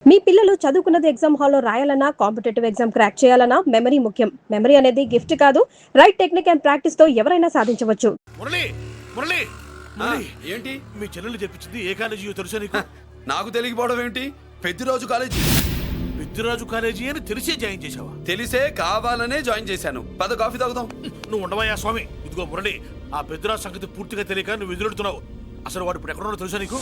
మీ పిల్లలు చదువుకున్నది ఎగ్జామ్ హాల్లో రాయాలన్నా కాంపిటేటివ్ ఎగ్జామ్ క్రాక్ చేయాలన్నా మెమరీ ముఖ్యం. మెమరీ అనేది గిఫ్ట్ కాదు, రైట్ టెక్నిక్ అండ్ ప్రాక్టీస్ తో ఎవరైనా సాధించవచ్చు. మురళి మురళి ఏంటి మీ చెల్లెలు చెప్పించింది ఏ కాలేజీ తెలుసా నీకు? నాకు తెలియకపోవడం ఏంటి? పెద్దిరాజు కాలేజీ. పెద్దిరాజు కాలేజీ అని తెలిసే జాయిన్ చేసావా? తెలిసే కావాలనే జాయిన్ చేశాను. పద కాఫీ తాగుదాం. నువ్వు ఉండవయ్యా స్వామి. ఇదిగో మురళి, ఆ పెద్దిరాజు సంగతి పూర్తిగా తెలియక నువ్వు ఎదురెడుతున్నావు. అసలు వాడు ఇప్పుడు ఎక్కడున్నాడో తెలుసా నీకు?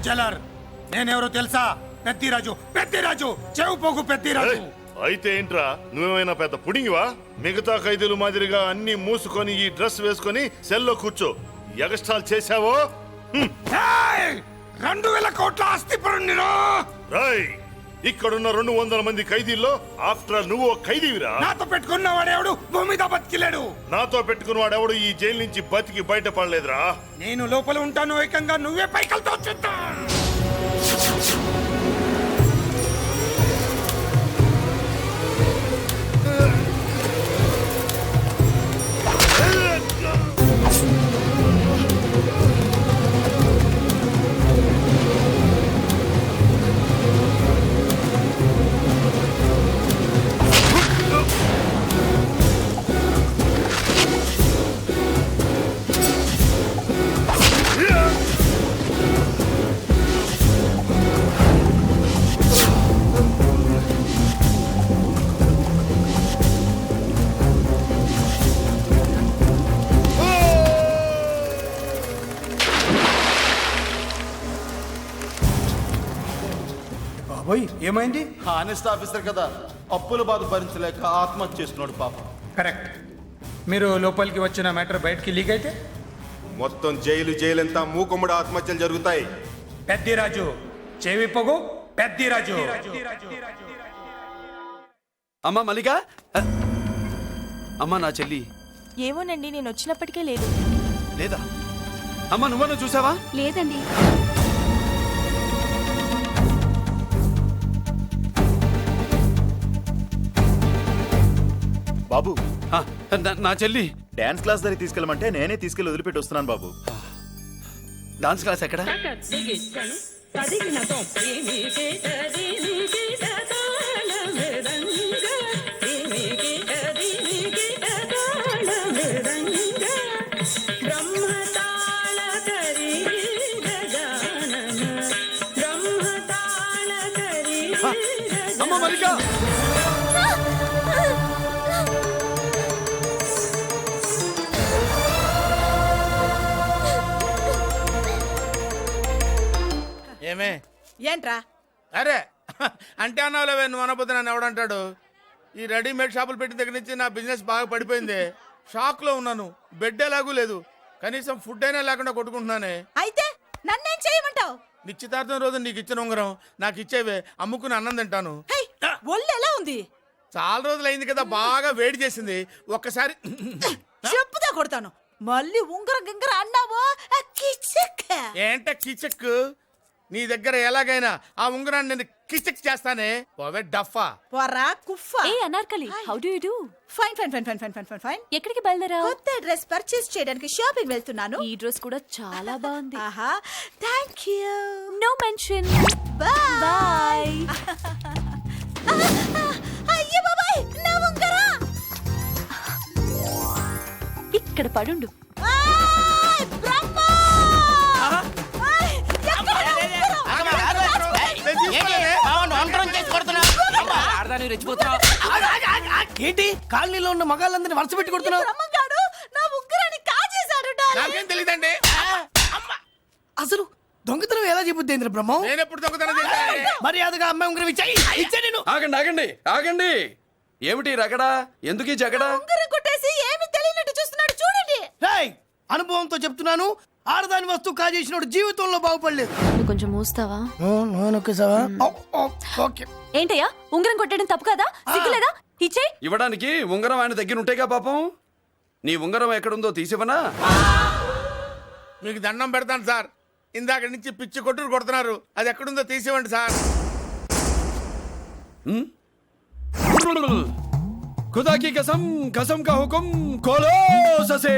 జలర్, నేనెవరో తెలుసా? పెద్దిరాజు, పెద్దిరాజు, చెవు పోగు పెద్దిరాజు. అయితే ఏంట్రా, నువ్వేమైనా పెద్ద పుడింగివా? మిగతా ఖైదీలు మాదిరిగా అన్ని మూసుకొని ఈ డ్రెస్ వేసుకొని సెల్లో కూర్చో. ఎగస్ట్రాల్ చేశావో 2000 కోట్ల ఆస్తి పరుణ్ణిరో. రాయ్, ఇక్కడున్న 200 మంది ఖైదీల్లో ఆఫ్టర్ ఆల్ నువ్వు ఖైదీవిరా. నాతో పెట్టుకున్న వాడేవాడు భూమి మీద బతికిలేడు. నాతో పెట్టుకున్న వాడెవడు ఈ జైలు నుంచి బతికి బయటపడలేదురా. నేను లోపల ఉంటాను, ఏకంగా నువ్వే పైకలతో చూద్దా. బాబోయ్, ఏమైంది? హానెస్ట్ ఆఫీసర్ కదా, అప్పుల బాధ భరించలేక ఆత్మహత్య చేసుకున్నాడు పాపం. కరెక్ట్. మీరు లోపలికి వచ్చిన మ్యాటర్ బయటికి లీక్ అయితే మొత్తం జైలంతా మూకుమ్మడి ఆత్మహత్యలు జరుగుతాయి. పెద్దిరాజు, చెవి పొగు పెద్దిరాజు. అమ్మా మల్లిక, అమ్మా నా చెల్లి ఏమోనండి, నేను వచ్చినప్పటికే లేదు. లేదా? అమ్మా నువ్వన్నా చూసావా? లేదండి. బాబు, నా చెల్లి డాన్స్ క్లాస్ దగ్గర తీసుకెళ్ళమంటే నేనే తీసుకెళ్ళి వదిలిపెట్టి వస్తున్నాను బాబు. డాన్స్ క్లాస్ ఎక్కడ? అమ్మ మల్లిక, ఏమే ఏంట్రా? అరే అంటే అన్నావులేవే, నువ్వు అనబోతే నన్ను ఎవడంటాడు? ఈ రెడీమేడ్ షాపులు పెట్టిన దగ్గర నుంచి నా బిజినెస్ బాగా పడిపోయింది. షాక్ లో ఉన్నాను, బెడ్ ఎలాగూ లేదు, కనీసం ఫుడ్ అయినా లేకుండా కొట్టుకుంటున్నానే. అయితే నన్నేం చేయమంటావు? నిశ్చితార్థం రోజు నీకు ఇచ్చిన ఉంగరం నాకు ఇచ్చేవే, అమ్ముకుని అన్నం తింటాను. ఒళ్ళు ఎలా ఉంది? చాలా రోజులు అయింది కదా, బాగా వేడి చేసింది. ఒక్కసారి చెప్పుదా కొడతాను. మళ్ళీ ఉంగరం గింగర అన్నావో ఏంట కిచక్? నీ దగ్గర ఎలాగైనా ఆ ఉంగరాన్ని నేను కిచక్ చేస్తానే. పోవే డఫా. వరా కుఫా. ఏ Anarkali, how do you do? Fine fine fine fine fine fine fine fine. ఎక్కడికి బయలుదేరావు? కొత్త డ్రెస్ పర్చేస్ చేయడానికి షాపింగ్ వెళ్తున్నాను. ఈ డ్రెస్ కూడా చాలా బాగుంది. ఆహా, thank you. No mention. Bye bye. అయ్యో బాబాయ్, నా ఉంగరం ఇక్కడ పడుండు. బ్రహ్మ! ఆడదాని రెచ్చిపోతున్నావు? ఏంటి కాలనీలో ఉన్న మగాళ్ళందరినీ వరుస పెట్టి కొడుతున్నావు? బ్రహ్మంగాడు నా ఉంగరాన్ని కాజేశాడు డార్లింగ్. నాకేం తెలియదండి. అసలు దొంగతనం ఎలా చెబుద్ది బ్రహ్మం? నేను ఎప్పుడు దొంగతనం చేశాను? మర్యాదగా అమ్మాయి ఉంగరం ఇచ్చా నేను. ఆగండి ఆగండి ఆగండి. ఏమిటి రగడా? ఎందుకు ఈ జగడా? ఉంగరం కొట్టేసి ఏమీ తెలియనట్టు చూస్తున్నాడు చూడండి. రేయ్, అనుభవంతో చెప్తున్నాను, ఆడదాని వస్తువు కాజేసినోడు జీవితంలో బాగుపడలేదు. నువ్వు కొంచెం మూస్తావా? ఓకే. ఏంటయ్యా ఉంగరం కొట్టడం తప్పు కదా? సిగ్గులేదా? ఇచ్చే. ఇవ్వడానికి ఉంగరం ఆయన దగ్గర ఉంటేగా పాపం. నీ ఉంగరం ఎక్కడుందో తీసివనా? మీకు దండం పెడతాను సార్. ఇందాక నుంచి పిచ్చి కొట్టుడు కొడుతున్నారు. అది ఎక్కడుందో తీసివ్వండి సార్. खुदा की कसम कसम का हुकुम खोलो ससे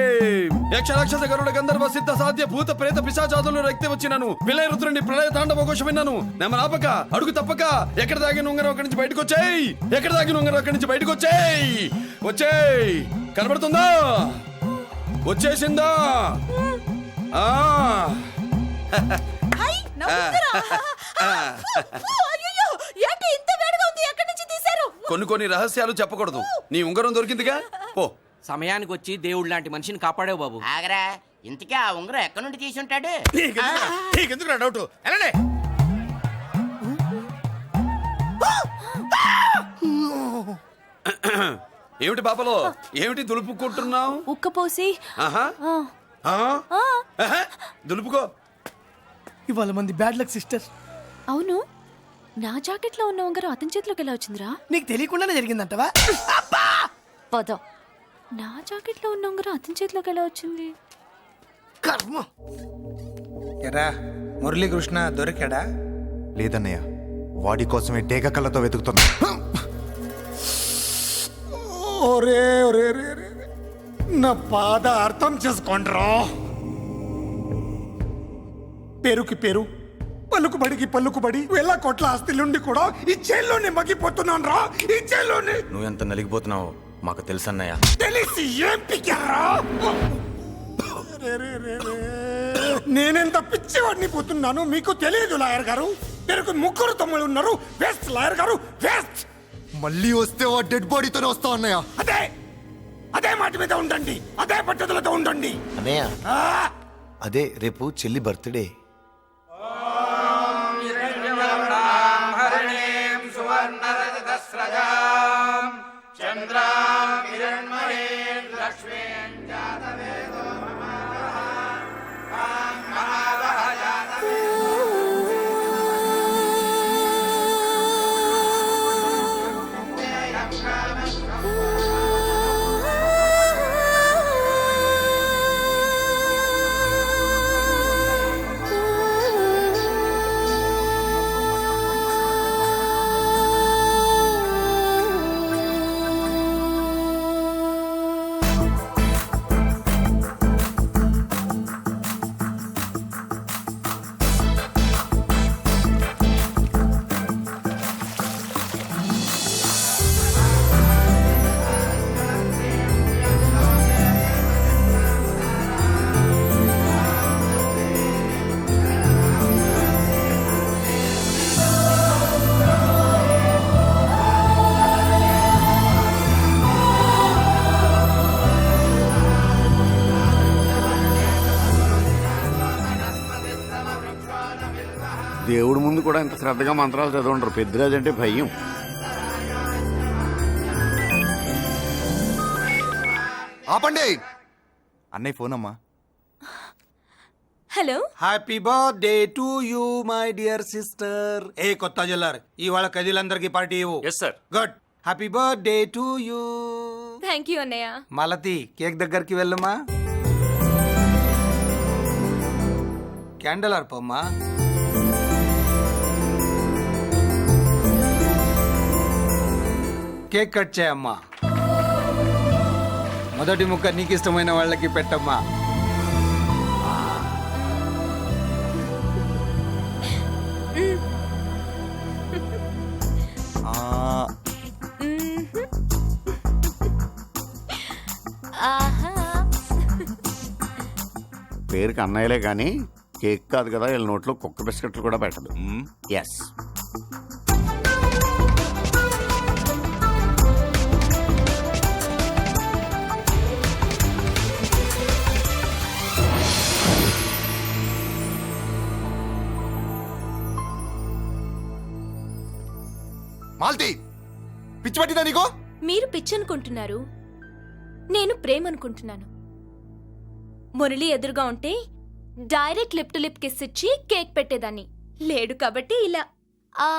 యక్ష రాక్షస గరుడ గంధర్వ సిద్ధ సాధ్య భూత ప్రేత పిశాచాదులు రక్తి వచ్చినాను విలయ రుద్రుని ప్రళయ తాండవ ఘోష విన్నాను. నెమలాపక అడుగు తప్పక ఎక్కడ దాగిన ఉంగరం అక్కడి నుంచి బయటకు వచ్చేయ్. ఎక్కడ దాగిన ఉంగరం అక్కడి నుంచి బయటకు వచ్చేయ్. వచ్చేయ్. కనబడుతుందా? వచ్చేసిందా? ఆ హై నా ఉంగరం. అయ్యో ఏంటి ఇంత వేడిగా ఉంది? ఎక్కడి నుంచి తీశారు? కొన్ని రహస్యాలు చెప్పకూడదు. నీ ఉంగరం దొరికిందిగా, పో. సమయానికి వచ్చి దేవుడు లాంటి మనిషిని కాపాడావు బాబు. ఆగరా, ఇంతకీ ఆ ఉంగరం ఎక్కడి నుండి తీసి ఉంటాడు? నీకెందుకు డౌట్? వెళ్ళండి. ఏమిటి పాపలో, ఏమిటి దులుపుకుంటున్నావు? ఉక్కపోసి. ఆహా. ఆహా. దులుపుకో. ఇవాళ మంది బ్యాడ్ లక్ సిస్టర్. అవును, నా జాకెట్ లో ఉన్న ఉంగరం అతని చేతిలోకి ఎలా వచ్చిందిరా? నీకు తెలియకుండానే జరిగిందంటవా? పద. నా జాకెట్ లో ఉన్న ఉంగరం అతని చేతిలోకి ఎలా వచ్చింది? కర్మ. ఎరా మురళీకృష్ణ దొరికాడా? లేదన్నయ్య, వాడి కోసమే డేగ కళ్ళతో వెతుకుతున్నా. ఒరే ఒరే రే రే. నా బాధ అర్థం చేసుకోండ్రా. పేరుకి పేరు, పలుకుబడికి పలుకుబడి వేల కోట్ల ఆస్తిలుండి కూడా ఈ జైల్లోనే మగ్గిపోతున్నాను రా. ఈ జైల్లోనే. నువ్వు ఎంత నలిగిపోతున్నావో మాకు తెలుసన్నయ్య. తెలిసి ఏం పిక్కారా? నేనెంత పిచ్చివాడిని పోతున్నాను మీకు తెలియదు లాయర్ గారు. పేరుకు ముగ్గురు తమ్ముళ్ళు ఉన్నారు. వేస్ట్ లాయర్ గారు, వేస్ట్. మళ్ళీ వస్తే ఆ డెడ్ బాడీతోనే వస్తావు అన్నయ్య. అదే మాట మీద ఉండండి, అదే పట్టుదలతో ఉండండి అన్నయ్య. అదే రేపు చెల్లి బర్త్డే. దేవుడి ముందు కూడా ఇంత శ్రద్ధగా మంత్రాలు చదవంటారు. పెద్దరాజు అంటే భయం. ఆపండి. అన్నయ్య ఫోన్ అమ్మా. Hello. Happy birthday to you my dear sister. ఏ కొత్త జల్లార్, ఇవాళ కదిలందరికీ పార్టీ ఇవ్వు. Yes sir. Good. Happy birthday to you. Thank you అన్నయ్య. మాలతి, కేక్ దగ్గరికి వెళ్ళమ్మా. క్యాండల్ ఆర్పమ్మా. కేక్ కట్ చేయమ్మా. మొదటి ముక్క నీకు ఇష్టమైన వాళ్ళకి పెట్టమ్మా. పేరుకి అన్నయ్యలే కానీ కేక్ కాదు కదా, వీళ్ళ నోట్లో కుక్క బిస్కెట్లు కూడా పెట్టదు. ఎస్. మాల్తి పిచ్చి పట్టిందా నీకు? మీరు పిచ్చి అనుకుంటున్నారు, నేను ప్రేమ అనుకుంటున్నాను. మురళి ఎదురుగా ఉంటే direct lip to lip kiss ఇచ్చి కేక్ పెట్టేదాన్ని. లేడు కాబట్టి ఇలా ఆ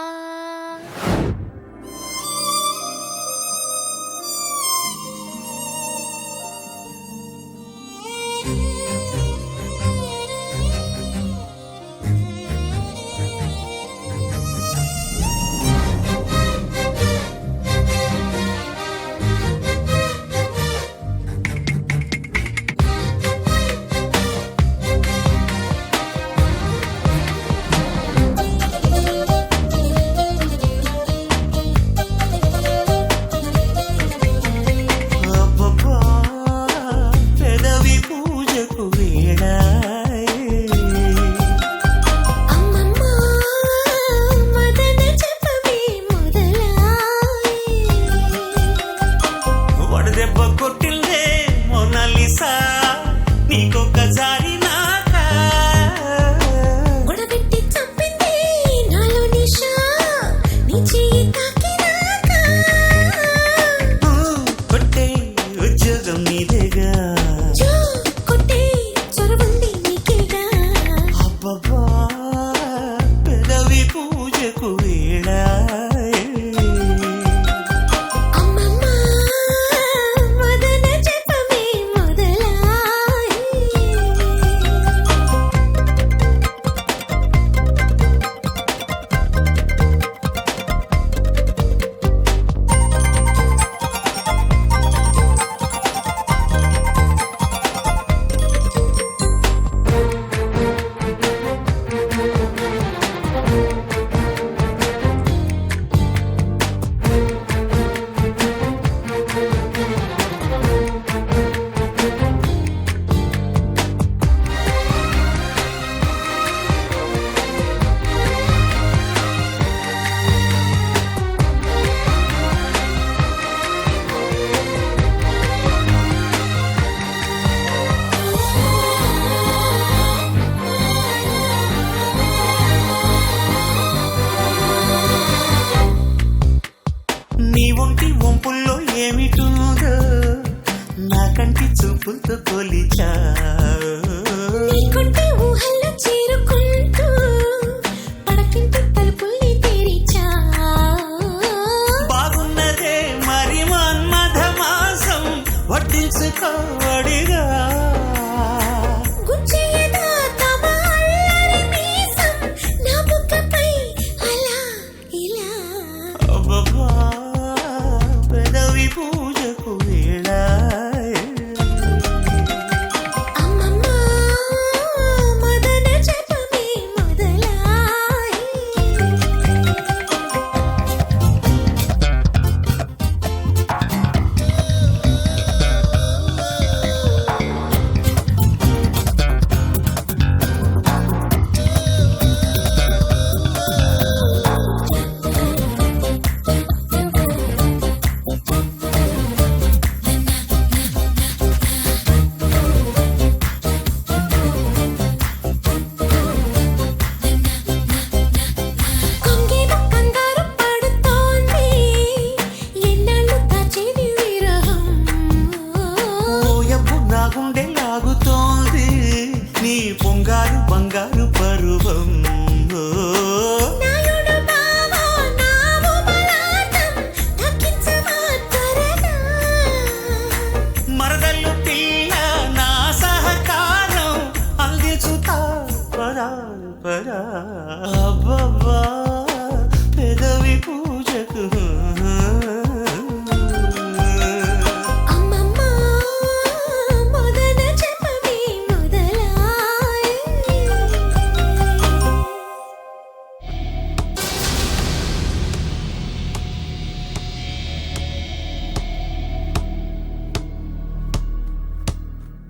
నీ ఒంటి వంపుల్లో ఏమిటుందో నా కంటి చూపులతో కొలిచా. నీకుంటే ఊహల్లో చేరుకుంటూ పడకింటి తలుపుల్ని తెరిచా. బాగున్నదే మరి మన్మథ మాసం వడ్డించుకోవడిగా. పెదవి పూజకు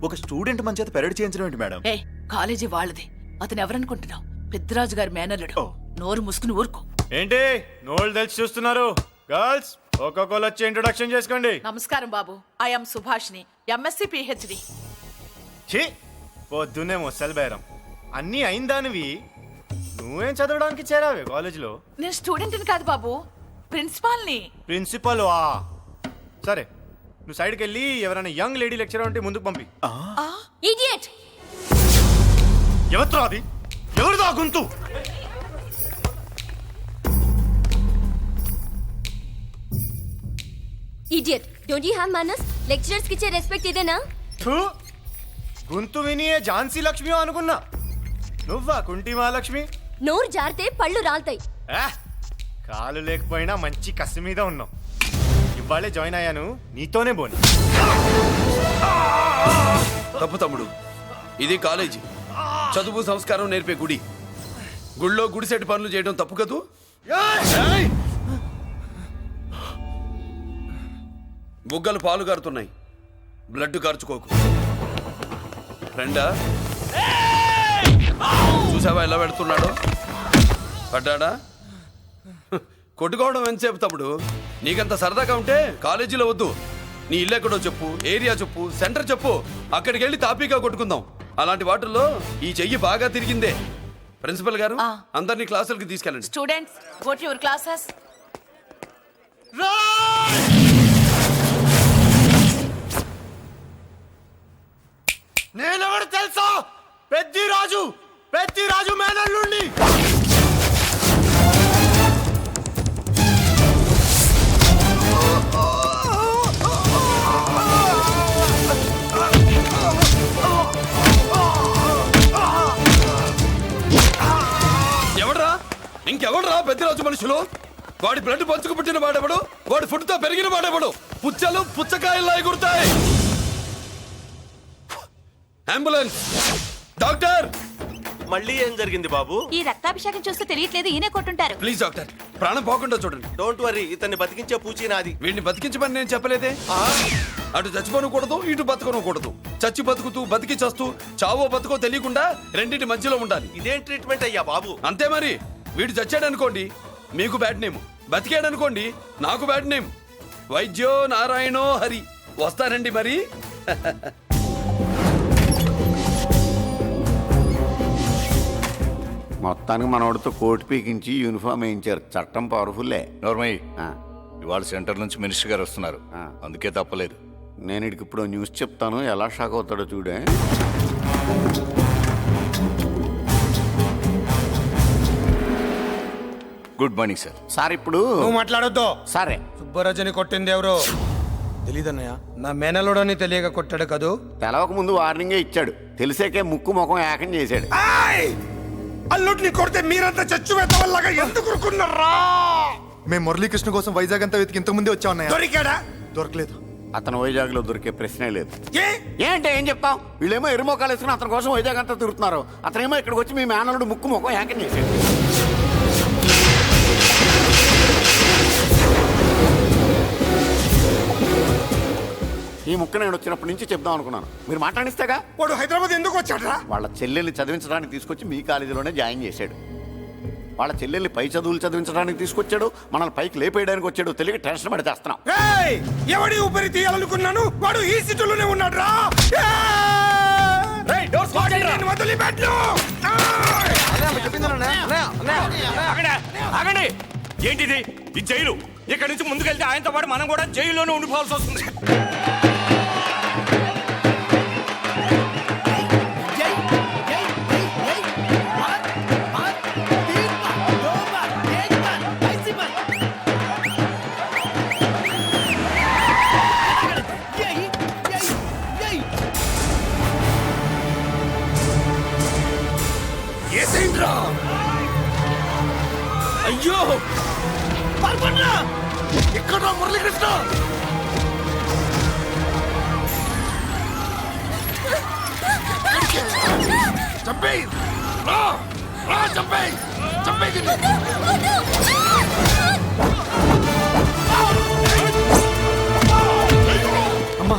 ఒక స్టూడెంట్ మన చేత పెరడ్ చేయించడం ఏంటి మేడం? కాలేజీ వాళ్ళది. అతను ఎవరనుకుంటున్నావు? పెద్దరాజు గారి మేనల్లుడు. నోరు ముసుకుని ఊరుకో. ఏంటి నోళ్ళు తెలిసి చూస్తున్నారు? గర్ల్స్ ఒక్కొక్కరు వచ్చి ఇంట్రొడక్షన్ చేసుకోండి. నమస్కారం బాబు, ఐఎమ్ సుభాష్ని, ఎంఎస్సి పిహెచ్డి. ఛీ, పొద్దున్నే మొసలు బేరం అన్నీ అయిందానివి. నువ్వేం చదవడానికి చేరావే కాలేజీలో? నేను స్టూడెంట్ని కాదు బాబు, ప్రిన్సిపాల్ని. ప్రిన్సిపల్ సరే, నువ్వు సైడ్కి వెళ్ళి ఎవరైనా యంగ్ లేడీ లెక్చరర్ ఉంటే ముందుకు పంపి. ఇడియట్! ఎవరితో అది? ఎవరిదో ఆ గొంతు? Idiot! Don't you have manners? Lecturers కి ఇచ్చే రెస్పెక్ట్ ఇదేనా? గొంతు విని ఝాన్సీ లక్ష్మి అనుకున్నా. నువ్వా కుంటి మహాలక్ష్మి? నోరు జారితే పళ్ళు రాల్తాయి. కాలు లేకపోయినా మంచి కసి మీద ఉన్నావు. ఇవాళే జాయిన్ అయ్యాను, నీతోనే బోని. తప్పు తమ్ముడు, ఇది కాలేజీ, చదువు సంస్కారం నేర్పే గుడి. గుళ్ళో గుడిసెట్టి పనులు చేయడం తప్పు కదూ? బుగ్గలు పాలు గారుతున్నాయి, బ్లడ్ కార్చుకోకు. ఫ్రెండా, చూసావా ఎలా పెడుతున్నాడో? పడ్డాడా? కొట్టుకోవడం ఎంతసేపు తమ్ముడు? నీకంత సరదాగా ఉంటే కాలేజీలో వద్దు. నీ ఇల్లు ఎక్కడో చెప్పు, ఏరియా చెప్పు, సెంటర్ చెప్పు, అక్కడికి వెళ్ళి తాపీగా కొట్టుకుందాం. అలాంటి వాటిల్లో ఈ చెయ్యి బాగా తిరిగిందే. ప్రిన్సిపల్ గారు, అందరినీ క్లాసులకి తీసుకెళ్ళండి. Students, go to your classes. నేనెవరు తెలుసా? పెద్దిరాజు మేనల్లుండి. ఎవడ్రా? ఇంకెవడ్రా పెద్దిరాజు మనుషులు? వాడి బ్లడ్ పంచుకు పుట్టిన వాడెవడు? వాడి ఫుడ్ తో పెరిగిన వాడెవడు? పుచ్చలు పుచ్చకాయల్లా ఎగురుతాయి. అంబులెన్స్! డాక్టర్! మళ్ళీ ఏం జరిగింది బాబు? ఈ రక్తాభిషేకం చూస్తే తెలియట్లేదు, ఈయనే కొట్టుంటారు. ప్లీజ్ డాక్టర్, ప్రాణం పోకుండా చూడండి. డోంట్ వరీ, ఇతన్ని బతికించే పూచి నాది. వీడిని బతికించమని నేను చెప్పలేదే. అటు చచ్చిపోనకూడదు, ఇటు బతకనకూడదు. చచ్చి బతుకుతూ, బతికి చస్తూ, చావో బతుకో తెలియకుండా రెండింటి మధ్యలో ఉండాలి. ఇదేం ట్రీట్మెంట్ అయ్యా బాబు? అంతే మరి. వీడు చచ్చాడనుకోండి, మీకు బ్యాడ్ నేమ్. బతికాడనుకోండి, నాకు బ్యాడ్ నేమ్. వైద్యో నారాయణో హరి. వస్తారండి మరి. మొత్తానికి మనవాడితో కోట్ పీకించి యూనిఫామ్ వేయించారు. చట్టం పవర్ఫుల్లే. నోర్మయ్య, ఇవాళ సెంటర్ నుంచి మినిస్టర్ గారు వస్తున్నారు, అందుకే తప్పలేదు. నేను ఇడికి ఇప్పుడు న్యూస్ చెప్తాను, ఎలా షాక్ అవుతాడో చూడే. Good morning sir. సార్ ఇప్పుడు నువ్వు మాట్లాడొద్దు. సరే, సుబ్బరాజుని కొట్టింది ఎవరు తెలీదన్నయ్య. నా మేనలోడని తెలియక కొట్టాడు కదూ. తెలవక ముందు వార్నింగే ఇచ్చాడు, తెలిసాకే ముక్కు ముఖం ఏకం చేశాడు. అల్లుడిని కొడితే మీరంతా చచ్చువేత వల్లగా ఎందుకు ఊరుకున్నారా? మేము మురళీకృష్ణ కోసం వైజాగ్ అంతా వెతికి ఇంతకు ముందే వచ్చా ఉన్నాయా? దొరికాడా? దొరకలేదు. అతను వైజాగ్ లో దొరికే ప్రశ్నే లేదు. ఏంటే ఏం చెప్తాం? వీళ్ళేమో ఎరుమోకాలు వేసుకుని అతని కోసం వైజాగ్ అంతా తిరుగుతున్నారు. అతనేమో ఇక్కడికి వచ్చి మీ మేనలుడు ముక్కు ముఖం ఏకం చేశాడు. ఈ ముక్క నేను వచ్చినప్పటి నుంచి చెప్దాం అనుకున్నాను, మీరు మాట్లాడిస్తేగా. వాడు హైదరాబాద్ ఎందుకు వచ్చాడరా? వాళ్ళ చెల్లెల్ని చదివించడానికి తీసుకొచ్చి మీ కాలేజీలోనే జాయిన్ చేశాడు. వాళ్ళ చెల్లెల్ని పై చదువులు చదివించడానికి తీసుకొచ్చాడు, మనల్ని పైకి లేపేయడానికి వచ్చాడు. తెలియక టెన్షన్ పడి తెస్తున్నాం. ఎవడి ఊపిరి తీయాలనుకున్నాను, వాడు ఈ సిటీలోనే ఉన్నాడు రా. ఆగండి! ఏంటిది? ఈ జైలు. ఇక్కడ నుంచి ముందుకెళ్తే ఆయనతో పాటు మనం కూడా జైల్లోనే ఉండిపోవాల్సి వస్తుంది. అయ్యో ఇక్కడ మురళీకృష్ణ చంపేయ్, చంపేయ్, చంపేయ్. అమ్మా,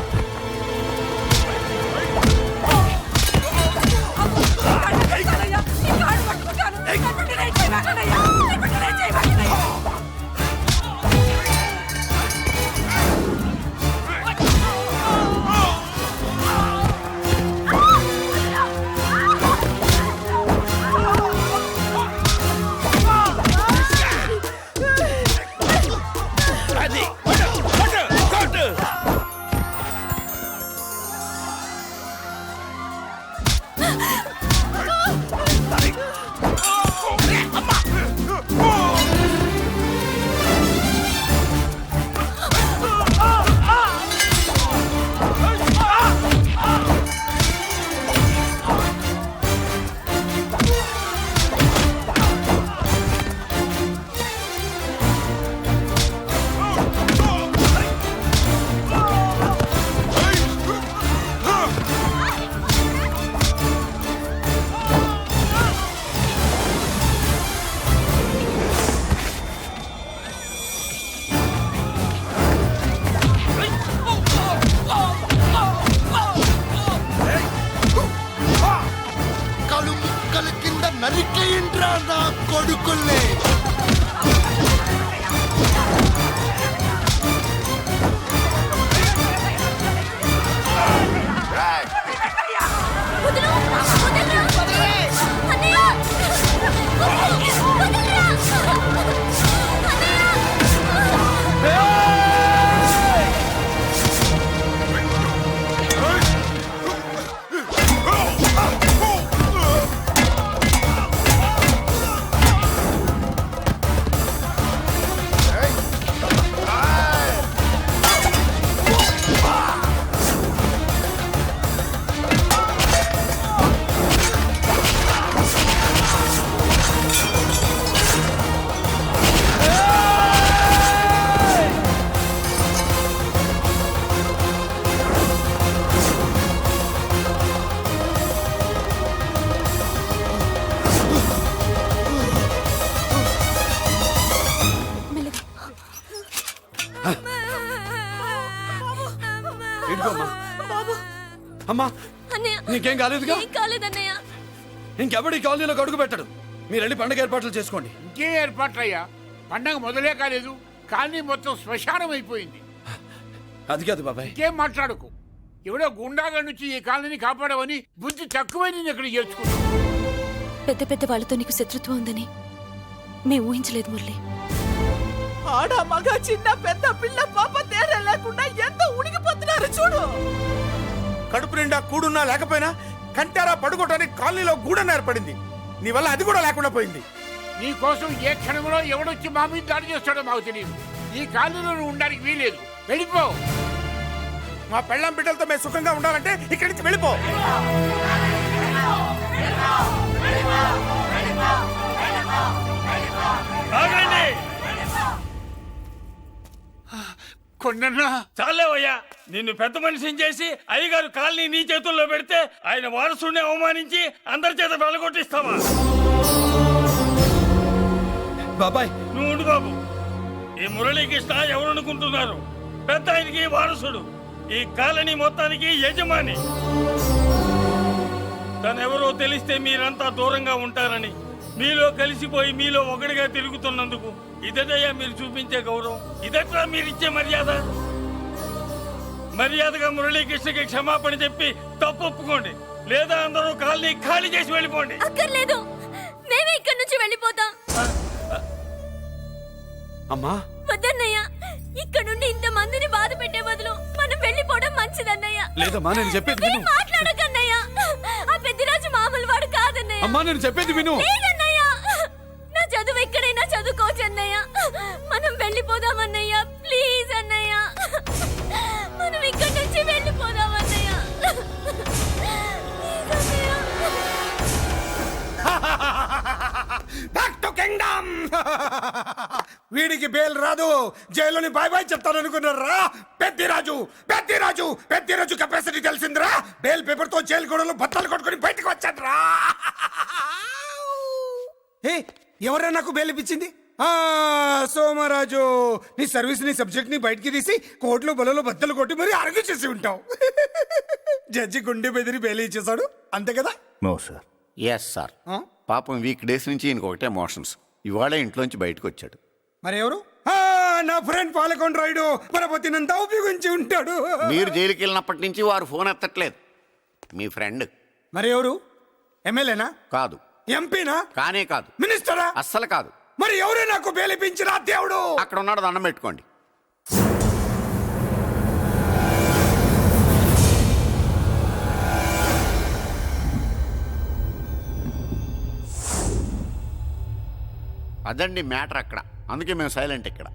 కొడుకుల్ని అమ్మా నీకేం కాలేదుగా? కాలేదన్నయ్య. ఇంకెవడి కాలనీలోకి అడుగు పెట్టడు. మీరు వెళ్ళి పండుగ ఏర్పాట్లు చేసుకోండి. ఇంకే ఏర్పాట్లయ్యా? పండగ మొదలే కాలేదు, కాలనీ మొత్తం శ్మశానం అయిపోయింది. అది కాదు బాబాయ్. ఇంకేం మాట్లాడుకు. ఎవడో గుండాగా నుంచి ఈ కాలనీని కాపాడవని బుద్ధి తక్కువై నేను ఇక్కడ చేర్చుకున్నాను. పెద్ద పెద్ద వాళ్ళతో నీకు శత్రుత్వం ఉందని మేము ఊహించలేదు మురళి. ఆడ మగ చిన్న పెద్ద పిల్ల పాప తేడా లేకుండా ఎంత ఉడికిపోతున్నారు చూడు. కడుపు నిండా కూడున్నా లేకపోయినా కంటారా పడుకోవటానికి కాలనీలో గూడన ఏర్పడింది. నీ వల్ల అది కూడా లేకుండా పోయింది. నీ కోసం ఏ క్షణంలో ఎవడొచ్చి మా మీద దాడి చేస్తాడో మాకు తెలియదు. ఈ కాలనీలో నువ్వు ఉండడానికి వీలేదు. వెళ్ళిపో. మా పెళ్ళం బిడ్డలతో మేము సుఖంగా ఉండాలంటే ఇక్కడి నుంచి వెళ్ళిపో. కొండన్నా చాలేవయ్యా, నిన్ను పెద్ద మనిషిని చేసి అయ్యగారు కాలనీ నీ చేతుల్లో పెడితే ఆయన వారసుని అవమానించి అందరి చేత వెళ్ళగొట్టిస్తావా? బాబాయ్ నువ్వు ఉండు బాబు. ఈ మురళీకృష్ణ ఎవరనుకుంటున్నారు? పెద్ద ఆయనకి వారసుడు, ఈ కాలనీ మొత్తానికి యజమాని. తనెవరో తెలిస్తే మీరంతా దూరంగా ఉంటారని మీలో కలిసిపోయి మీలో ఒకటిగా తిరుగుతున్నందుకు ఇదటయ్యా మీరు చూపించే గౌరవం, ఇదట్లా మీరిచ్చే మర్యాద. మర్యాదగా మురళీకృష్ణకి క్షమాపణ చెప్పి తప్పు ఒప్పుకోండి, లేదా అందరూ కాలనీ ఖాళీ చేసి వెళ్ళిపోండి. అక్కర్లేదు, మేమే ఇక్కడి నుంచి వెళ్ళిపోతాం. అమ్మా వద్దన్నయ్య, ఇక్కడ నుండి ఇంత మందిని బాధ పెట్టే బదులు మనం వెళ్ళిపోవడం మంచిదన్నయ్య. లేదమ్మా, నేను చెప్పేది విను. మాట్లాడకన్నయ్య, ఆ పెద్దిరాజు మామూలు వాడు కాదన్నయ్య. అమ్మా నేను చెప్పేది విను. లేదన్నయ్య, నా చదువు ఎక్కడైనా చదువుకోవచ్చు అన్నయ్య. మనం వెళ్ళిపోదామన్నయ్య, ప్లీజ్ అన్నయ్య. మనం ఇక్కడి నుంచి వెళ్ళిపోదామన్నయ్య. Back to kingdom. వీడికి బెయిల్ రాదు, జైల్లోని బాయ్ బాయ్ చెప్తాను అనుకున్నారా? పెద్దిరాజు పెద్దిరాజు పెద్దిరాజు కెపాసిటీ తెలిసిందిరా. బెయిల్ పేపర్ తో జైలు గోడలు బద్దలు కొట్టుకుని బయటకు వచ్చాడ్రా. ఎవరా నాకు బెయిల్ ఇప్పించింది? సోమరాజు, నీ సర్వీస్ నీ సబ్జెక్ట్ ని బయటికి తీసి కోర్టులో బలలో బద్దలు కొట్టి మరి అరుగు చేసి ఉంటావు. జడ్జి గుండె బెదిరి బెయిల్ ఇచ్చేసాడు, అంతే కదా? No sir. Yes sir. పాపం వీక్ డేస్ నుంచి ఈయనకొకటే మోషన్స్. ఇవాళ ఇంట్లోంచి బయటకు వచ్చాడు. మరి ఎవరు? నా ఫ్రెండ్ పాలకొండ రాయుడు పరపతినంతా ఉపయోగించి ఉంటాడు. మీరు జైలుకి వెళ్ళినప్పటి నుంచి వారు ఫోన్ ఎత్తట్లేదు. మీ ఫ్రెండ్. మరి ఎవరు? ఎమ్మెల్యేనా? కాదు. ఎంపీనా? కానే కాదు. మినిస్టరా? అస్సలు కాదు. మరి ఎవరే నాకు బేలిపించిన దేవుడు? అక్కడ ఉన్నాడు, దండం పెట్టుకోండి. అదండి మ్యాటర్ అక్కడ. అందుకే మేము సైలెంట్ ఇక్కడ.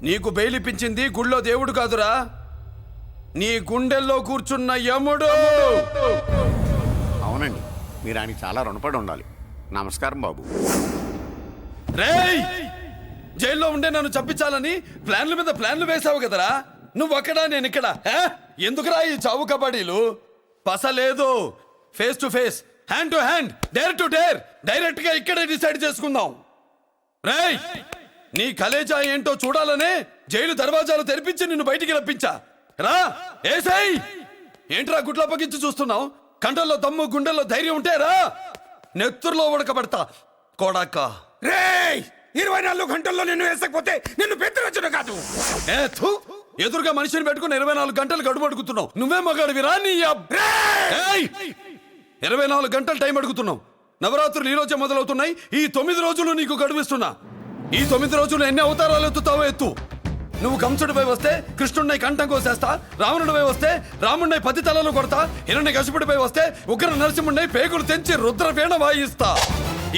నీకు బెయిలిపించింది గుళ్ళో దేవుడు కాదురా, నీ గుండెల్లో కూర్చున్న యముడు. అవునండి, మీరు ఆయనకి చాలా రుణపడి ఉండాలి. నమస్కారం బాబు. రేయ్, జైల్లో ఉండే నన్ను చంపించాలని ప్లాన్ల మీద ప్లాన్లు వేసావు కదరా. నువ్వు అక్కడ నేను ఇక్కడ. ఎందుకురా ఈ చావు కబడ్డీలు? పసలేదు. Face to face, hand to hand, dare to dare, direct గా ఇక్కడే డిసైడ్ చేసుకుందాం. రేయ్, నీ కలేజా ఏంటో చూడాలనే జైలు దర్వాజాలు తెరిపించి నిన్ను బయటికి రప్పించా. రా ఏసై, ఏంట్రా గుడ్ల పగించి చూస్తున్నావు? కంటల్లో దమ్ము గుండెల్లో ధైర్యం ఉంటేరా నెత్తురులో ఉడకబడతా కొడాక. రేయ్ 24 గంటల్లో నిన్ను వేసకపోతే నిన్ను పెద్దరచన కాదు. ఎదురుగా మనిషిని పెట్టుకుని 24 గంటలు గడుపు అడుగుతున్నావు. నువ్వే మగాడివిరా నీ 24 గంటలు టైం అడుగుతున్నావు. నవరాత్రులు ఈ రోజే మొదలవుతున్నాయి. ఈ 9 రోజులు నీకు గడువిస్తున్నా. ఈ 9 రోజులు ఎన్ని అవతారాలు ఎత్తుతావో ఎత్తు. నువ్వు కంసుడిపై వస్తే కృష్ణుడిని కంఠం కోసేస్తా, రావణుడిపై వస్తే రాముడిని 10 తలలు కొడతా, హిరణ్యకశిపుడిపై వస్తే ఉగ్ర నరసింహుడిని పేగులు తెంచి రుద్రవీణ వాయిస్తా.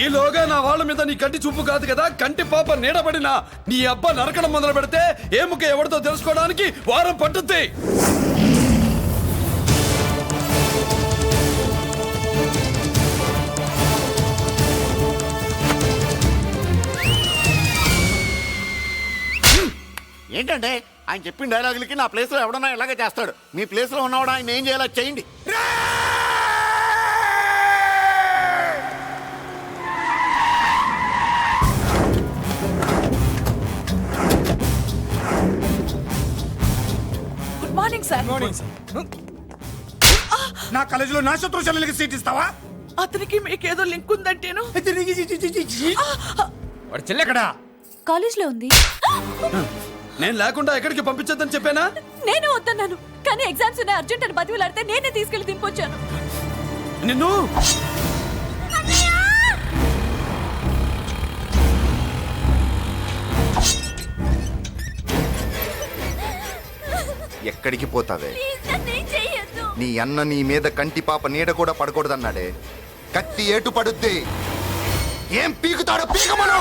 ఈలోగా నా వాళ్ళ మీద నీ కంటి చూపు కాదు కదా, కంటి పాప నీడబడినా నీ అబ్బ నరకడం మొదలు పెడితే ఏముక ఎవరితో తెలుసుకోవడానికి వారం పట్టుద్ది. ఏంటంటే ఆయన చెప్పిన డైలాగులకి నా ప్లేస్లో ఎవడన్నా ఇలాగే చేస్తాడు. మీ ప్లేస్లో ఉన్నవాడు ఆయన ఏం చేయాలో చేయండి. Good morning sir. నా కాలేజీలో నా శత్రు చెల్లెలకి సీట్ ఇస్తావా? అతనికి మీకేదో లింక్ ఉందంటేను. వాడు చెల్లెక్కడా? కాలేజ్ లో ఉంది. నేను లేకుండా ఎక్కడికి పంపించొద్దని చెప్పానా? నేను వద్దన్నాను, కానీ ఎగ్జామ్స్ ఉన్నాయి అర్జెంట్ అని బతిలాడితే నేనే తీసుకెళ్లి దింపొచ్చాను. నిన్ను ఎక్కడికి పోతావే? నీ అన్న నీ మీద కంటి పాప నీడ కూడా పడకూడదన్నాడే. కత్తి ఏటు పడుద్ది. ఏం పీకుతాడో పీకమను.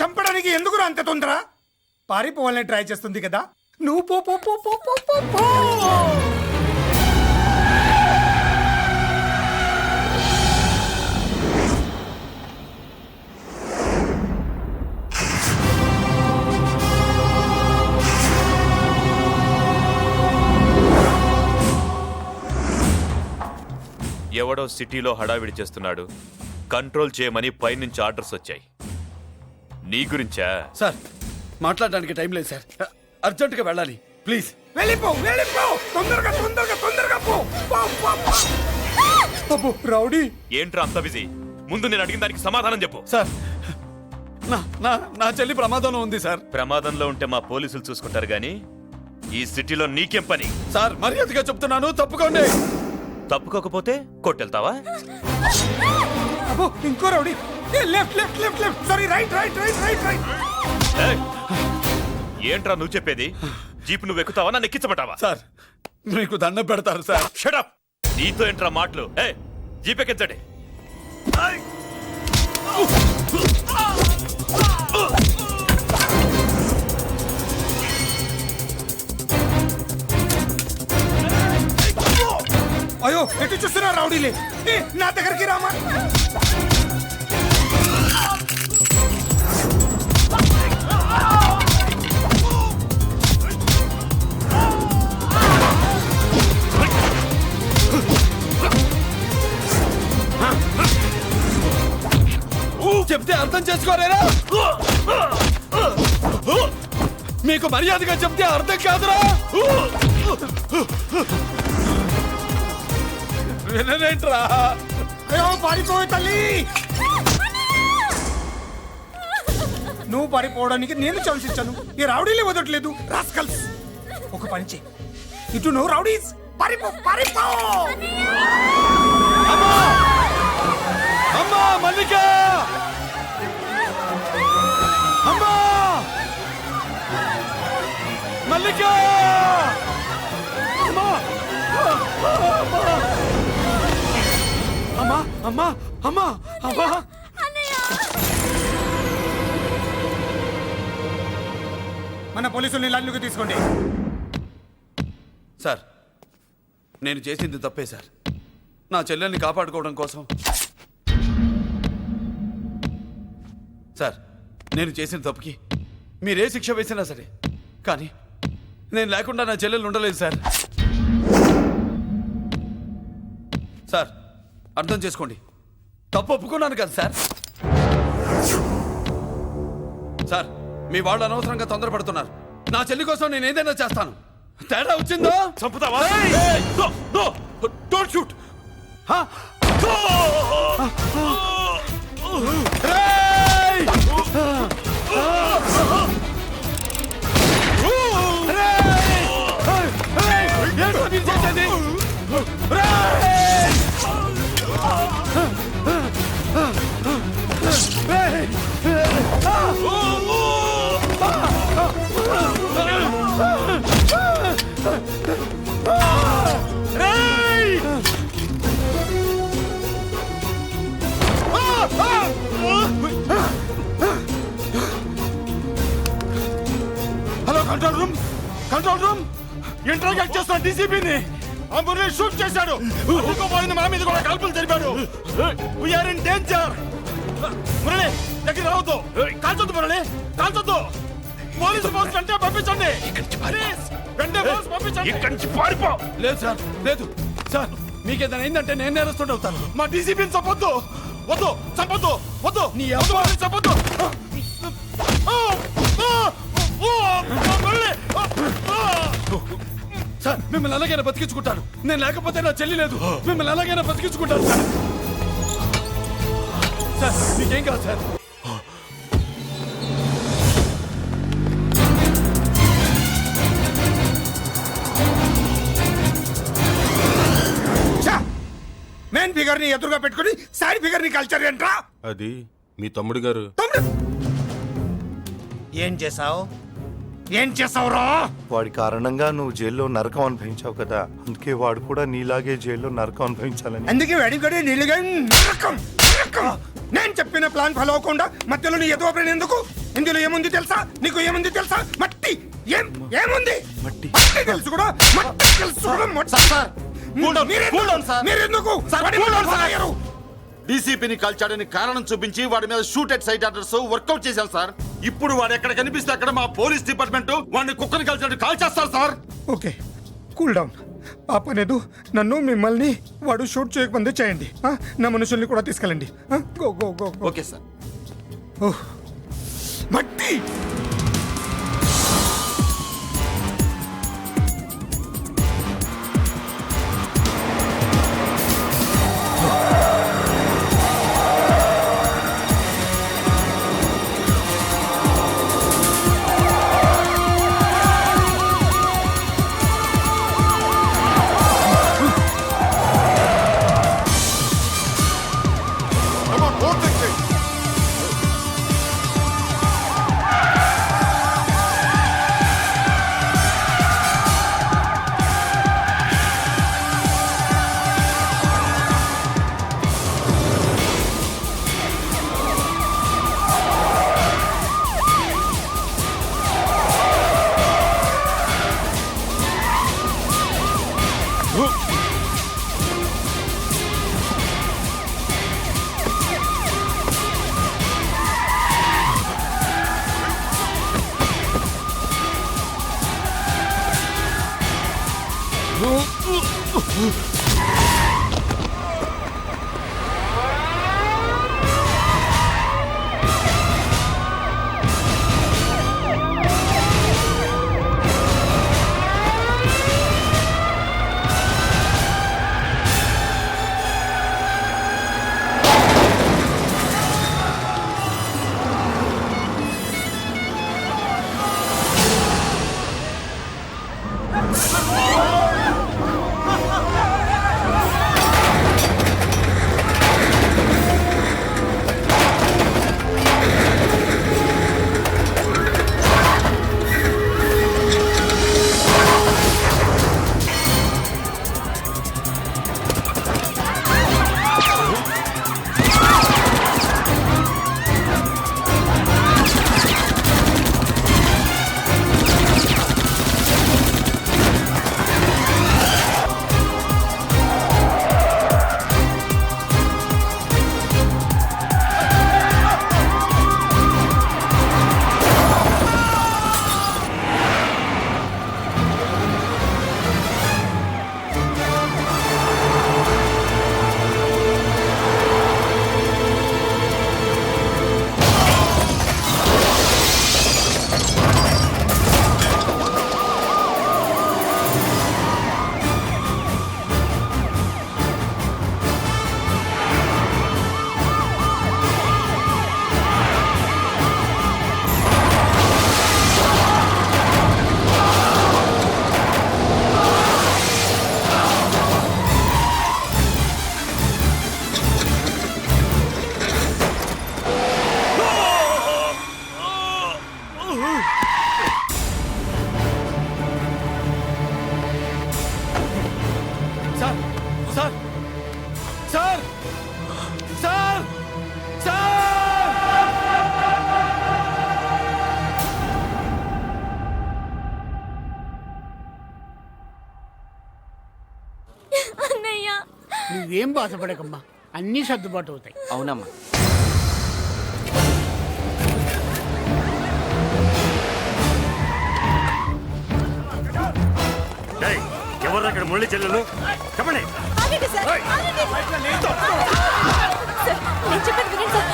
చంపడానికి ఎందుకు అంత తొందర? పారిపోవాలని ట్రై చేస్తుంది కదా. నువ్వు పో పో పో పో పో పో పో. ఎవడో సిటీలో హడావిడి చేస్తున్నాడు, కంట్రోల్ చేయమని పైనుంచి ఆర్డర్స్ వచ్చాయి. నీ గురించా? సార్ మాట్లాడడానికి టైం లేదు సార్, అర్జెంటుగా వెళ్ళాలి ప్లీజ్. వెళ్ళిపో వెళ్ళిపో, తొందరగా తొందరగా తొందరగా పో. అబ్బో రౌడీ ఏంట్రా అంత బిజీ? ముందు నేను అడిగిన దానికి సమాధానం చెప్పు. సార్ నా చెల్లి ప్రమాదంలో ఉంది సార్. ప్రమాదంలో ఉంటే మా పోలీసులు చూసుకుంటారు గానీ ఈ సిటీలో నీకేం పని? సార్ మర్యాదగా చెప్తున్నాను, తప్పుకోండి. తప్పుకోకపోతే కొట్టెళ్తావా? అబ్బో ఇంకో rowdy. Left left left left sorry right right right right right. ఏంట్రా నువ్వు చెప్పేది? జీప్ నువ్వు ఎక్కుతావా, నన్ను ఎక్కించబట్టావా? సార్ మీకు దండం పెడతారు సార్. షటప్. నీతో ఏంట్రా మాటలు? జీప్ ఎక్కించండి. అయ్యో ఎటు చూస్తున్నా రౌడీలే. నా దగ్గరికి రామా. చెప్తే అర్థం చేసుకోరేరా? మీకు మర్యాదగా చెప్తే అర్థం కాదురా? వినరేంట్రా? అయ్యో పారిపోయి తల్లి. నువ్వు పారిపోవడానికి నేను ఛాన్స్ ఇచ్చాను, ఈ రౌడీలే వదలట్లేదు. రాస్కల్స్. ఒక పని చెయ్యి, ఇటు నువ్వు రౌడీస్ పారిపో పారిపో. అమ్మా అమ్మా మల్లిక, అమ్మా మల్లిక, అమ్మా అమ్మా అమ్మా అమ్మా అమ్మా. మన పోలీసుల్ని లైన్లోకి తీసుకోండి. సార్ నేను చేసింది తప్పే సార్. నా చెల్లెల్ని కాపాడుకోవడం కోసం సార్ నేను చేసిన తప్పుకి మీరే శిక్ష వేసినా సరే, కానీ నేను లేకుండా నా చెల్లెలు ఉండలేదు సార్. సార్ అర్థం చేసుకోండి, తప్పు ఒప్పుకున్నాను కదా సార్. సార్ మీ వాళ్ళు అనవసరంగా తొందరపడుతున్నారు. నా చెల్లి కోసం నేను ఏదైనా చేస్తాను. తేడా వచ్చిందో చంపుతావా? Don't shoot. Hello control room, control room. Interrogate చేస్తున్న డీసీపీని ఆ మురళి షూట్ చేశాడు. పోయింది మా మీద కూడా కాల్పులు జరిపాడు. We are in danger. మురళి దగ్గర రావద్దు, కాల్చొద్దు మురళి, కాల్చొద్దు. పోలీసు ఫోర్స్ వెంటనే పంపించండి. ప్లీజ్, వెంటనే ఫోర్స్ పంపించండి. ఇక్కడి నుంచి పారిపో. లేదు సార్, లేదు సార్. మీకేదైనా అయిందంటే నేను నేరస్తుడు అవుతాను. మా డీసీపీని చంపొద్దు, వద్దు, చంపొద్దు, వద్దు. నీ ఎవరు చంపొద్దు. సార్ మిమ్మల్ని అలాగైనా బతికించుకుంటాను. నేను లేకపోతే నా చెల్లి లేదు. మిమ్మల్ని అలాగైనా బతికించుకుంటాను సార్. సార్ మీకేం కాదు సార్. మెయిన్ ఫిగర్ ని ఎదురుగా పెట్టుకుని సైడ్ ఫిగర్ ని కల్చర్ ఏంట్రా? అది మీ తమ్ముడు గారు. ఏం చేసావు? ఏం చేసావురా? వాడి కారణంగా నువ్వు జైల్లో నరకం అనుభవించావు కదా, అందుకే వాడు కూడా నీలాగే జైల్లో నరకం అనుభవించాలని. అందుకే వెడిగడే నీళ్ళుగా నరకం నరకం. నేను చెప్పిన ప్లాన్ ఫాలో అవ్వకుండా మధ్యలో నీ ఎదురు పడిన ఎందుకు? ఇందులో ఏముంది తెలుసా? నీకు ఏముంది తెలుసా? మట్టి. ఏముంది? మట్టి తెలుసు కూడా, మట్టి తెలుసు కూడా. మీరెందుకు డీసీపీని కాల్చాడని కారణం చూపించి వాడి మీద shoot at sight orders work out చేశాం సార్. ఇప్పుడు వాడు ఎక్కడ కనిపిస్తే అక్కడ మా పోలీస్ డిపార్ట్మెంట్ వాడిని కుక్కని కాల్చాడు కాల్ చేస్తారు సార్. Okay, cool down. ఆ పనేదు నన్ను మిమ్మల్ని వాడు షూట్ చేయకముందే చేయండి. నా మనుషుల్ని కూడా తీసుకెళ్ళండి. Go go go. Okay sir. మట్టి. సార్ సార్ సార్ సార్ అన్నయ్య నువ్వేం బాధపడకమ్మా, అన్నీ సర్దుబాటు అవుతాయి. అవునమ్మా. ఎవరు అక్కడ మురళి చెల్లెలు చెప్పండి. ఆగండి సార్, ఆగండి. సార్, నేను చెప్పేది వినండి సార్.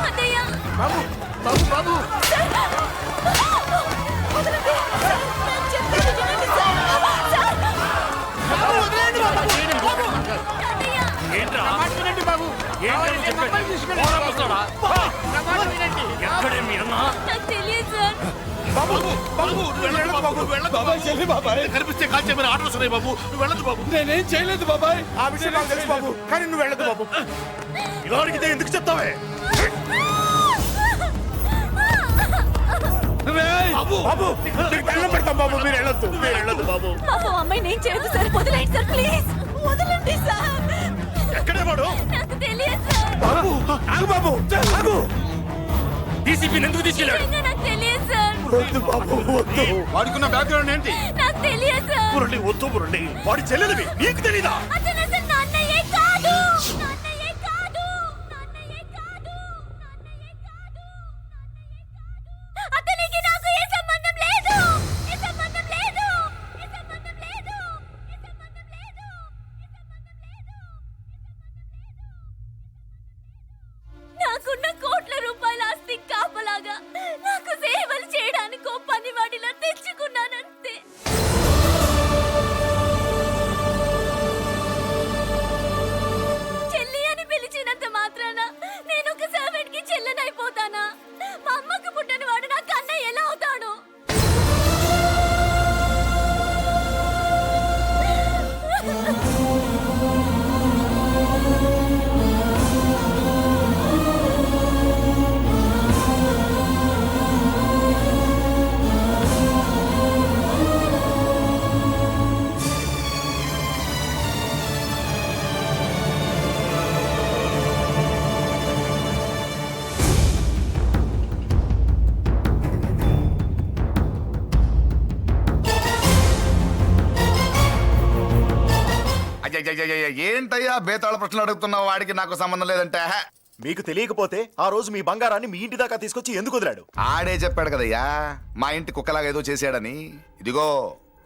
అన్నయ్య. బాబు బాబు బాబు వదలండి. సార్, నేను చెప్పేది వినండి సార్. సార్. అన్నయ్య. ఏంట్రా నా మాట వినండి బాబు. ఏంట్రా అమ్మాయిని తీసుకెళ్ళండి. నా మాట వినండి. ఎక్కడే మీ అన్న? నాకు తెలియదు సార్. బాబు బాబు నువ్వు వెళ్ళొద్దు బాబు, నువ్వు వెళ్ళొద్దు బాబాయ్ చెల్లి బాబాయ్ కనిపిస్తే కాల్ చేయమని ఆర్డర్స్ ఉన్నాయి బాబు, నువ్వు వెళ్ళొద్దు బాబు. నేనేం చేయలేదు బాబాయ్. ఆ విషయం నాకు తెలుసు బాబు, కానీ నువ్వు వెళ్ళొద్దు బాబు. ఇలా అడిగితే ఎందుకు చెప్తావే బాబు? బాబు మీకు దండం పెడతాం బాబు, మీరు వెళ్ళొద్దు, మీరు వెళ్ళొద్దు బాబు. బాబు అమ్మాయి నేను చేయదు సార్. వదిలేండి సార్, ప్లీజ్ వదలండి సార్. ఎక్కడే వాడు? నాకు తెలియదు సార్. బాబు ఆగు బాబు, ఆగు. డీసీపీని ఎందుకు తీసుకెళ్ళాడు? నిజంగా నాకు తెలియదు సార్. వద్దు బాబు, వద్దు. వాడుకున్న బ్యాక్గ్రౌండ్ ఏంటి? నాకు తెలియదు సార్. మురళి వద్దు మురళి, వాడి చెల్లెలివి నీకు తెలీదా? అతను అసలు నా అన్నయ్యే కాదు. నా అన్నయ్యే కాదు. నా అన్నయ్యే కాదు. నా అన్నయ్యే కాదు. అతనికి నాకు ఏ సంబంధం లేదు. ఏ సంబంధం లేదు. ఏ సంబంధం లేదు. ఏ సంబంధం లేదు. నాకున్న కోట్ల రూపాయల ఆస్తి కాపలాగా నాకు సేవలు చేయడానికి ఓ పనివాడిలా తెచ్చుకున్నానంతే. చెల్లి అని పిలిచినంత మాత్రాన నేను ఒక సర్వెంట్ కి చెల్లెనైపోతానా? మా అమ్మకు పుట్టిన వాడు నాకు అన్నయ్య ఎలా అవుతాడు? ఏంటయ్యా బేతాళ ప్రశ్నలు అడుగుతున్నావు? వాడికి నాకు సంబంధం లేదంటే మీకు తెలియకపోతే ఆ రోజు మీ బంగారాన్ని మీ ఇంటి దాకా తీసుకొచ్చి ఎందుకు వదిలాడు? ఆడే చెప్పాడు కదయ్యా మా ఇంటి కుక్కలాగా ఏదో చేశాడని. ఇదిగో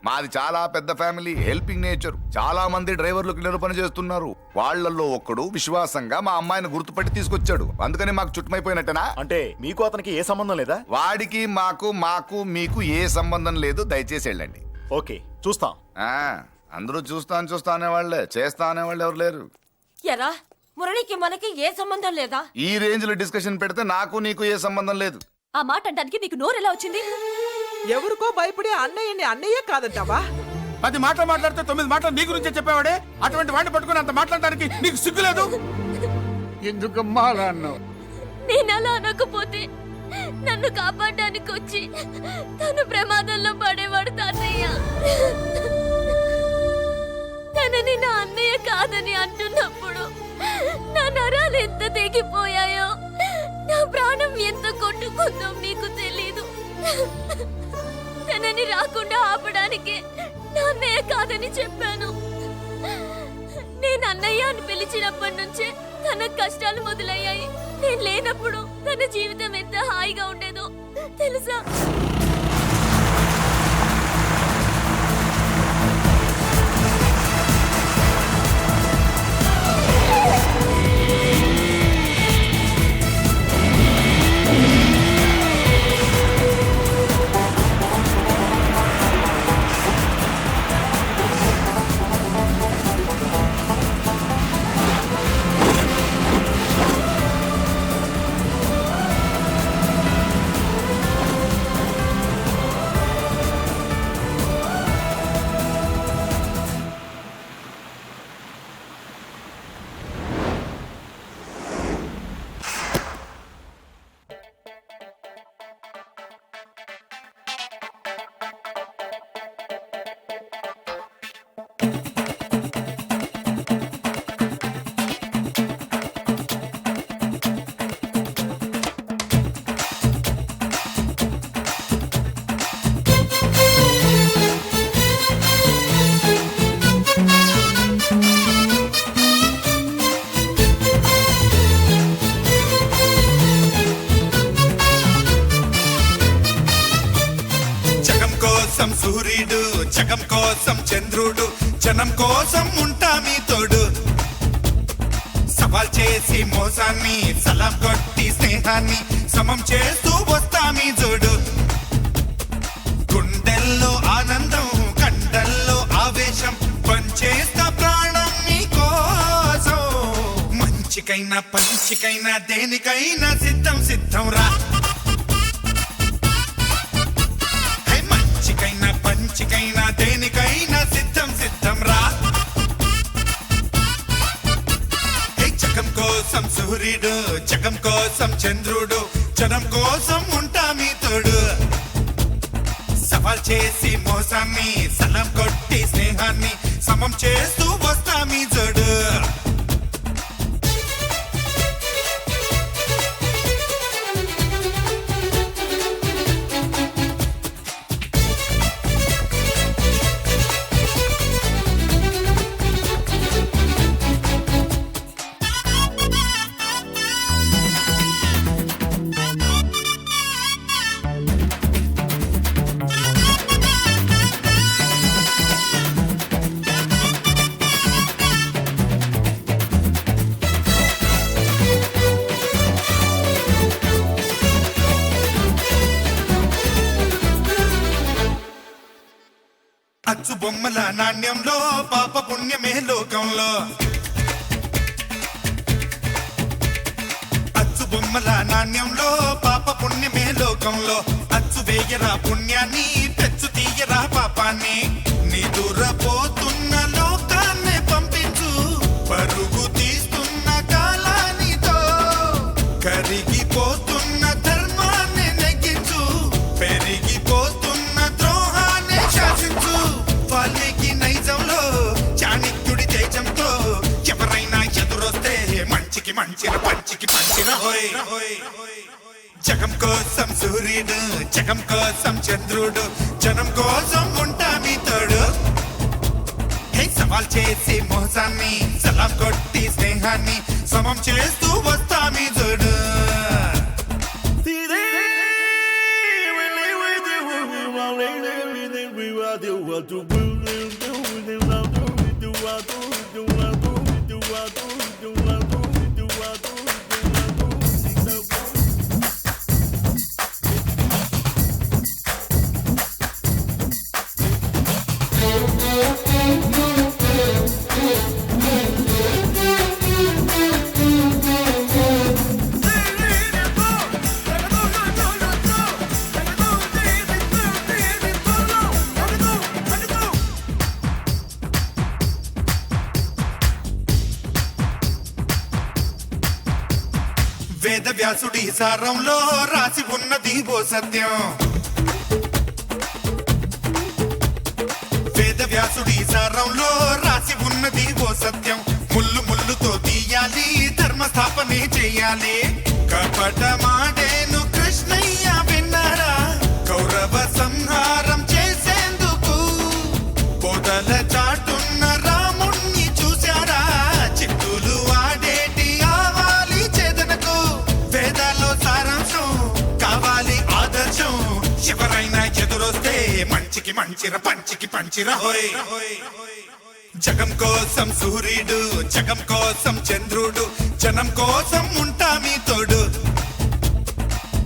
మాది చాలా పెద్ద ఫ్యామిలీ, హెల్పింగ్ నేచర్. చాలా మంది డ్రైవర్లు క్లీనర్ పని చేస్తున్నారు. వాళ్ళల్లో ఒక్కడు విశ్వాసంగా మా అమ్మాయిని గుర్తుపట్టి తీసుకొచ్చాడు. అందుకని మాకు చుట్టుమైపోయినట్టేనా? అంటే మీకు అతనికి ఏ సంబంధం లేదా? వాడికి మాకు మీకు ఏ సంబంధం లేదు. దయచేసి వెళ్ళండి. ఓకే చూస్తాం. అందరూ చూస్తా అనేవాళ్లే, చేస్తా అనేవాళ్ళు ఎవరు లేరు. ఎరా మురళికి మనకి ఏ సంబంధం లేదా? ఈ రేంజ్ లో డిస్కషన్ పెడితే నాకు నీకు ఏ సంబంధం లేదు. ఆ మాట అంటానికి నీకు నోరు ఎలా వచ్చింది? ఎవరికో భయపడి అన్నయ్యని అన్నయ్యే కాదంటావా? 10 మాటలు మాట్లాడితే 9 మాటలు నీ గురించే చెప్పేవాడే. అటువంటి వాడిని పట్టుకుని అంత మాట్లాడడానికి నీకు సిగ్గులేదు? ఎందుకమ్మా అలా అన్నావు? నేను అలా అనకపోతే నన్ను కాపాడడానికి వచ్చి తను ప్రమాదంలో పడేవాడు తాతయ్య. తనని నా అన్నయ్య కాదని అంటున్నప్పుడు నా నరాలు ఎంత తెగిపోయాయో, నా ప్రాణం ఎంత కొట్టుకుందో నీకు తెలీదు. తనని రాకుండా ఆపడానికి నా అన్నయ్య కాదని చెప్పాను. నేను అన్నయ్య అని పిలిచినప్పటి నుంచే తన కష్టాలు మొదలయ్యాయి. నేను లేనప్పుడు తన జీవితం ఎంత హాయిగా ఉండేదో తెలుసా? జగం కోసం చంద్రుడు జనం కోసం ఉంటా మీ తోడు సవాల్ చేసి మోసాన్ని సలాం కొట్టి స్నేహాన్ని సమం చేస్తూ వస్తా మీ జోడు గుండెల్లో ఆనందం కండల్లో ఆవేశం పంచేస్తా ప్రాణం మీకోసం మంచికైనా పంచికైనా దేనికైనా సిద్ధం సిద్ధం రా హే మంచికైనా పంచికైనా దేనికైనా సిద్ధం సిద్ధం రా హే జగం కోసం సూర్యుడు జగం కోసం చంద్రుడు జనం కోసం ఉంటా మీ తోడు సవాల్ చేసి మోసాన్ని సలాం కొట్టి స్నేహాన్ని సమం చేస్తూ వస్తా మీ జోడు అచ్చు బొమ్మల నాణ్యంలో పాప పుణ్యమే లోకంలో అచ్చు బొమ్మల నాణ్యంలో పాప పుణ్యమే లోకంలో అచ్చు వేయరా పుణ్యాన్ని తెచ్చు తీయరా పాపాన్ని నీ దూరపోతున్న లోకాన్ని పంపించు పరుగు తీస్తున్న కాలానితో కరిగిపోతున్న ధర్మాన్ని నెగ్గించు పెరిగిపోతున్న ద్రోహాన్ని శాసించు వాల్మీకి నైజంలో చాణక్యుడి తేజంతో ఎవరైనా ఎదురొస్తే మంచికి మంచిన పంచికి పంచిన హోయ్ జగం కోసం సూర్యుడు జగం కోసం చంద్రుడు జనం కోసం ఉంటా మీ తోడు హే సవాల్ చేసి మోసాన్ని సలాం కొట్టి స్నేహాన్ని సమం చేస్తూ వస్తా మీ జోడు వేద వ్యాసుడి సారంలో రాసి ఉన్నది ఓ సత్యం వేద వ్యాసుడి సారంలో రాసి ఉన్నది ఓ సత్యం ముళ్ళు ముళ్ళుతో తీయాలి ధర్మ స్థాపనే చెయ్యాలి కపటమాడేను కృష్ణయ్య విన్నారా కౌరవ సంహారం చేసేందుకు పొదల చాటున్న రాముణ్ణి చూశారా చిత్తులు ఆడేటి ఆవాలి చేదనకు వేదాల్లో సారాంశం కావాలి ఆదర్శం ఎవరైనా ఎదురొస్తే మంచికి మంచిర పంచికి పంచిర హోయ్ జగం కోసం సూర్యుడు జగం కోసం చంద్రుడు జనం కోసం ఉంటా మీ తోడు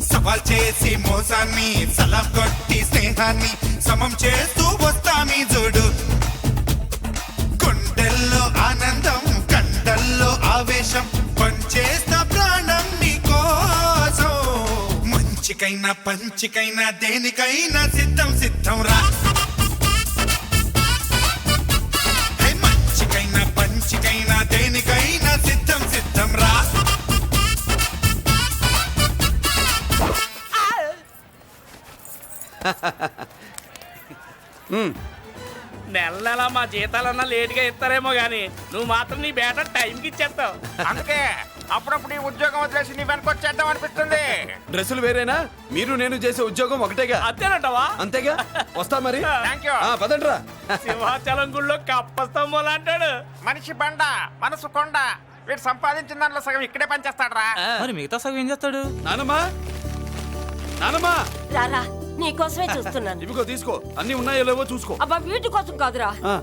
సవాల్ చేసి మోసాన్ని సలాం కొట్టి స్నేహాన్ని సమం చేస్తూ వస్తా మీ జోడు గుండెల్లో ఆనందం కండల్లో ఆవేశం పంచేస్తా ప్రాణం నీకోసం మంచికైనా పంచికైనా దేనికైనా సిద్ధం సిద్ధం రా హే మంచికైనా పంచికైనా దేనికైనా సిద్ధం సిద్ధం రా నెల నెల మా జీతాలన్నా లేటుగా ఇస్తారేమో గానీ నువ్వు మాత్రం నీ బేట టైంకి ఇచ్చేస్తావు. అందుకే అప్పుడప్పుడు ఈ ఉద్యోగం వదిలేసి నీ వెనక వచ్చేద్దాం అనిపిస్తుంది. డ్రెస్సులు వేరేనా మీరు నేను చేసే ఉద్యోగం ఒకటేగా అంతేనంటావా? అంతేగా వస్తా మరి థ్యాంక్ యూ. పదండ్రా సింహాచలం గుళ్ళో కప్పస్తంభం అంటాడు. మనిషి బండ మనసు కొండ వీడు సంపాదించిన దాంట్లో సగం ఇక్కడే పనిచేస్తాడు రా. మరి మిగతా సగం ఏం చేస్తాడు? నానమ్మా నానమ్మా రారా నీకోసమే చూస్తున్నాను. ఇవిగో తీసుకో, అన్ని ఉన్నాయో లేవో చూసుకో. అబ్బా వీటి కోసం కాదురా, ఆ,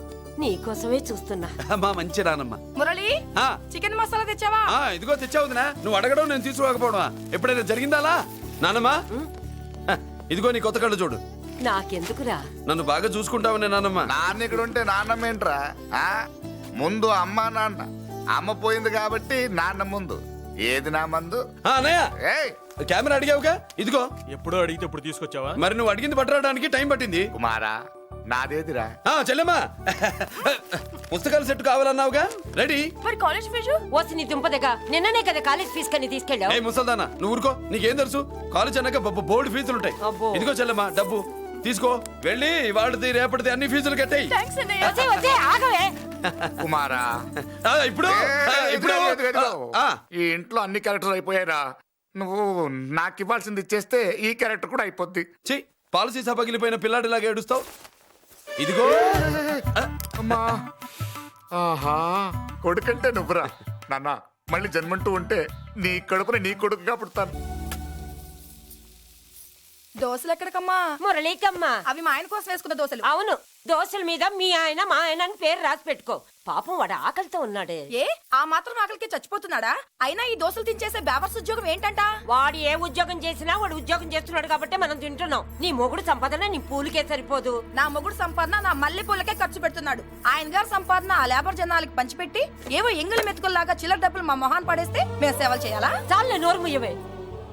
నీకోసమే చూస్తున్నా. మా మంచి రానమ్మా. మురళి, ఆ, చికెన్ మసాలా తెచ్చావా? ఇదిగో తెచ్చావుదినా. నువ్వు అడగడం నేను తీసుకోకపోవడమా ఎప్పుడైనా జరిగిందాలా? నానమ్మా, ఇదిగో నీ కొత్త కళ్ళు చూడు. నాకెందుకురా? నన్ను బాగా చూసుకుంటావునే నానమ్మ. నాన్న ఇక్కడ ఉంటే నాన్నమ్మ ఏంట్రా? ముందు అమ్మ నాన్న. అమ్మ పోయింది కాబట్టి నాన్న ముందు. ఏది నా మందు? అన్నయ్య, కెమెరా అడిగావుగా, ఇదిగో. ఎప్పుడో అడిగితే ఇప్పుడు తీసుకొచ్చావా? మరి నువ్వు అడిగింది పట్టడానికి టైం పట్టింది. కుమారా, నాదేదిరా? చెల్లెమ్మా, పుస్తకాల సెట్ కావాలన్నావుగా, రెడీ. మరి కాలేజ్ ఫీజు? ఓసి నీ దుంపదగా, నిన్ననే కదా కాలేజ్ ఫీజు కని తీసుకెళ్ళావు. ఏ ముసల్దానా, నువ్వు ఊరుకో. నీకేం తెలుసు? కాలేజ్ అన్నాక బోర్డు ఫీజులు ఉంటాయి. ఇదిగో చెల్లెమ్మా, డబ్బు తీసుకో. వెళ్ళి వాళ్ళది రేపటిది అన్ని ఫీజులు కట్టాయి. కుమారా, ఇప్పుడు ఈ ఇంట్లో అన్ని క్యారెక్టర్ అయిపోయారా? నువ్వు నాకు ఇవ్వాల్సింది ఇచ్చేస్తే ఈ క్యారెక్టర్ కూడా అయిపోద్ది. చి, పాలసీ సభ పగిలిపోయిన పిల్లాడిలాగా ఏడుస్తావు. ఇదిగో. అమ్మా, ఆహా, కొడుకంటే నువ్వురా నాన్న. మళ్ళీ జన్మంటూ ఉంటే నీ కడుపుని నీ కొడుకుగా పుడతాను. దోశలు ఎక్కడికమ్మా? మురళీకమ్మా. అవి మా ఆయన కోసం వేసుకున్న దోశలు. అవును, దోశల మీద మీ ఆయన మా ఆయన అని పేరు రాసి పెట్టుకో. పాపం వాడు ఆకలితో ఉన్నాడే. ఏ ఆ మాత్రం ఆకలికి చచ్చిపోతున్నాడా? అయినా ఈ దోశలు తినేసే బేవర్స్ ఉద్యోగం ఏంటంట? వాడు ఏ ఉద్యోగం చేసినా వాడు ఉద్యోగం చేస్తున్నాడు కాబట్టి మనం తింటున్నాం. నీ మొగుడు సంపాదన నీ పూలకే సరిపోదు. నా మొగుడు సంపాదన నా మల్లె పూలకే ఖర్చు పెడుతున్నాడు. ఆయన గారి సంపాదన ఆ లేబర్ జనాలకి పంచిపెట్టి ఏవో ఎంగిలి మెతుకుల్లాగా చిల్లర డబ్బులు మా మొహాన్ పడేస్తే మేము సేవలు చేయాలా? చాలే నోరు ముయ్యవే.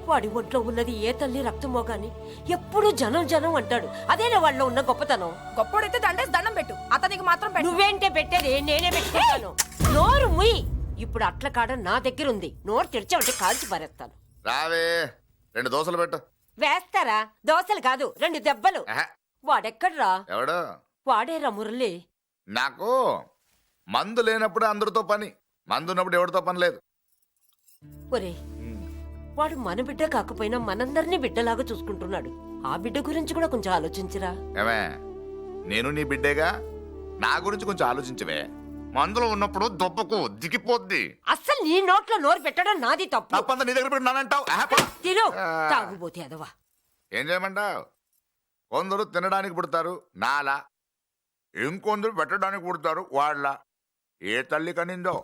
వాడి ఒంట్లో ఉన్నది ఏ తల్లి రక్తమో గాని ఎప్పుడు జనం జనం అంటాడు. అదేనా వాళ్ళలో ఉన్న గొప్పతనం. గొప్పడైతే దండేసి దండం పెట్టు, అతనికి మాత్రం నువ్వేంటే పెట్టేది? నేనే పెట్టుకుంటాను. నోరు ముయ్యి. ఇప్పుడు అట్ల కాడ నా దగ్గర ఉంది. నోరు తెరిచావంటే కాల్చి పారేస్తాను. రావే, 2 దోశలు పెట్టు. వేస్తారా? దోశలు కాదు, 2 దెబ్బలు. వాడెక్కడ్రా? ఎవడు? వాడేరా మురళి. నాకు మందు లేనప్పుడు అందరితో పని, మందు ఉన్నప్పుడు ఎవరితో పని లేదు. ఒరే, వాడు మన బిడ్డ కాకపోయినా మనందరినీ బిడ్డలాగా చూసుకుంటున్నాడు. ఆ బిడ్డ గురించి కూడా కొంచెం ఆలోచించరా. ఏమే, నేను నీ బిడ్డేగా, నా గురించి కొంచెం ఆలోచించవే. మందులో ఉన్నప్పుడు దొబ్బకు దిగిపోద్ది. అస్సలు నీ నోట్లో నోరు పెట్టడం నాది తప్పు. తప్పంతా నీ దగ్గర పెట్టినానంటావు. తిను, తాగుబోతే అదవా. ఏం చేయమంటావు? కొందరు తినడానికి పుడతారు నాలా, ఇంకొందరు పెట్టడానికి పుడతారు వాళ్ళ. ఏ తల్లి కనిందో.